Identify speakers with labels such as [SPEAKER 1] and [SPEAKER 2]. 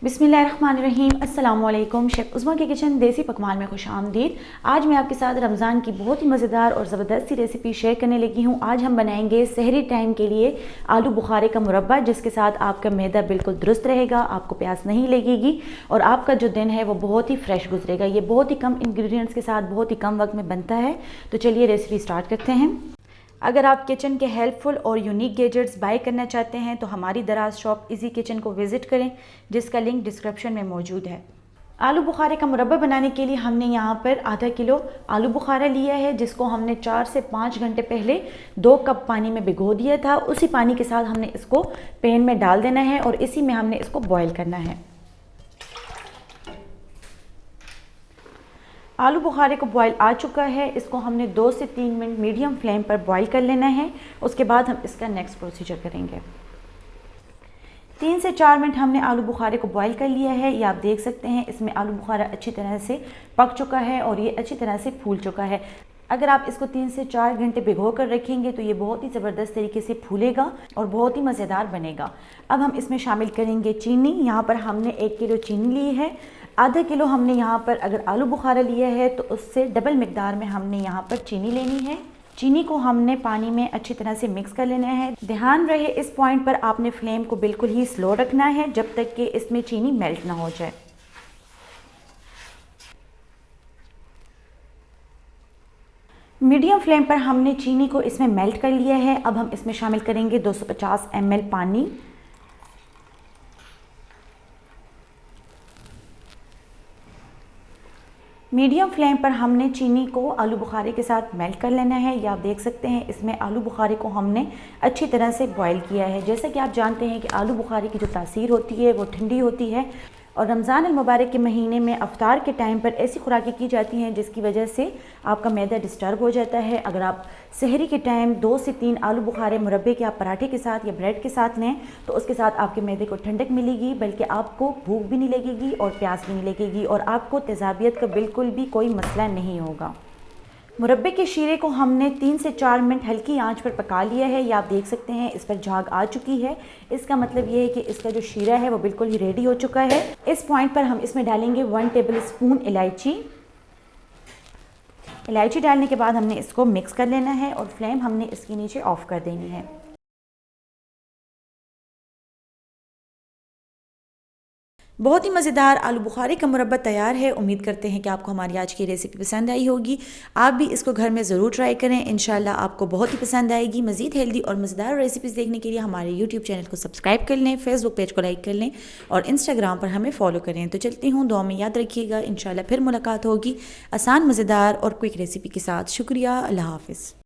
[SPEAKER 1] बिस्मिल्लाहिर्रहमानिर्रहीम। अस्सलामुअलैकुम। शेफ़ उस्मा के किचन देसी पकवान में खुश आमदीद। आज मैं आपके साथ रमज़ान की बहुत ही मज़ेदार और ज़बरदस्त सी रेसिपी शेयर करने लगी हूँ। आज हम बनाएंगे सहरी टाइम के लिए आलू बुखारे का मुरब्बा, जिसके साथ आपका मैदा बिल्कुल दुरुस्त रहेगा, आपको प्यास नहीं लगेगी और आपका जो दिन है वो बहुत ही फ्रेश गुजरेगा। ये बहुत ही कम इंग्रेडिएंट्स के साथ बहुत ही कम वक्त में बनता है। तो चलिए रेसिपी स्टार्ट करते हैं। अगर आप किचन के हेल्पफुल और यूनिक गैजेट्स बाय करना चाहते हैं तो हमारी दराज शॉप इजी किचन को विज़िट करें, जिसका लिंक डिस्क्रिप्शन में मौजूद है। आलू बुखारे का मुरब्बा बनाने के लिए हमने यहाँ पर आधा किलो आलू बुखारा लिया है, जिसको हमने 4 से 5 घंटे पहले 2 कप पानी में भिगो दिया था। उसी पानी के साथ हमने इसको पैन में डाल देना है और इसी में हमने इसको बॉयल करना है। आलू बुखारे को बॉयल आ चुका है, इसको हमने 2 से 3 मिनट मीडियम फ्लेम पर बॉयल कर लेना है। उसके बाद हम इसका नेक्स्ट प्रोसीजर करेंगे। 3 से 4 मिनट हमने आलू बुखारे को बॉयल कर लिया है। ये आप देख सकते हैं, इसमें आलू बुखारा अच्छी तरह से पक चुका है और ये अच्छी तरह से फूल चुका है। अगर आप इसको 3 से 4 घंटे भिगो कर रखेंगे तो ये बहुत ही ज़बरदस्त तरीके से फूलेगा और बहुत ही मज़ेदार बनेगा। अब हम इसमें शामिल करेंगे चीनी। यहाँ पर हमने 1 किलो चीनी ली है। आधा किलो हमने यहाँ पर अगर आलू बुखारा लिया है तो उससे डबल मिकदार में हमने यहाँ पर चीनी लेनी है। चीनी को हमने पानी में अच्छी तरह से मिक्स कर लेना है। ध्यान रहे इस पॉइंट पर आपने फ्लेम को बिल्कुल ही स्लो रखना है जब तक कि इसमें चीनी मेल्ट ना हो जाए। मीडियम फ्लेम पर हमने चीनी को इसमें मेल्ट कर लिया है। अब हम इसमें शामिल करेंगे 250 ml पानी। मीडियम फ्लेम पर हमने चीनी को आलू बुखारे के साथ मेल्ट कर लेना है। ये आप देख सकते हैं, इसमें आलू बुखारे को हमने अच्छी तरह से बॉईल किया है। जैसा कि आप जानते हैं कि आलू बुखारे की जो तासीर होती है वो ठंडी होती है और रमज़ान अल मुबारक के महीने में अफ्तार के टाइम पर ऐसी खुराकें की जाती हैं जिसकी वजह से आपका मैदा डिस्टर्ब हो जाता है। अगर आप सहरी के टाइम 2 से 3 आलू बुखारे मुरब्बे के आप पराठे के साथ या ब्रेड के साथ लें तो उसके साथ आपके मैदे को ठंडक मिलेगी, बल्कि आपको भूख भी नहीं लगेगी और प्यास भी नहीं लगेगी और आपको तेज़ाबियत का बिल्कुल भी कोई मसला नहीं होगा। मुरब्बे के शीरे को हमने 3 से 4 मिनट हल्की आंच पर पका लिया है। ये आप देख सकते हैं, इस पर झाग आ चुकी है। इसका मतलब ये है कि इसका जो शीरा है वो बिल्कुल ही रेडी हो चुका है। इस पॉइंट पर हम इसमें डालेंगे 1 टेबल स्पून इलायची। इलायची डालने के बाद हमने इसको मिक्स कर लेना है और फ्लेम हमने इसके नीचे ऑफ कर देनी है। बहुत ही मज़ेदार आलू बुखारे का मुरब्बा तैयार है। उम्मीद करते हैं कि आपको हमारी आज की रेसिपी पसंद आई होगी। आप भी इसको घर में ज़रूर ट्राई करें, इंशाल्लाह आपको बहुत ही पसंद आएगी। मज़ीद हेल्दी और मज़ेदार रेसिपीज़ देखने के लिए हमारे यूट्यूब चैनल को सब्सक्राइब कर लें, फेसबुक पेज को लाइक कर लें और इंस्टाग्राम पर हमें फॉलो करें। तो चलती हूँ, दुआ में याद रखिएगा। इंशाल्लाह फिर मुलाकात होगी आसान, मज़ेदार और क्विक रेसिपी के साथ। शुक्रिया, अल्लाह हाफ़िज़।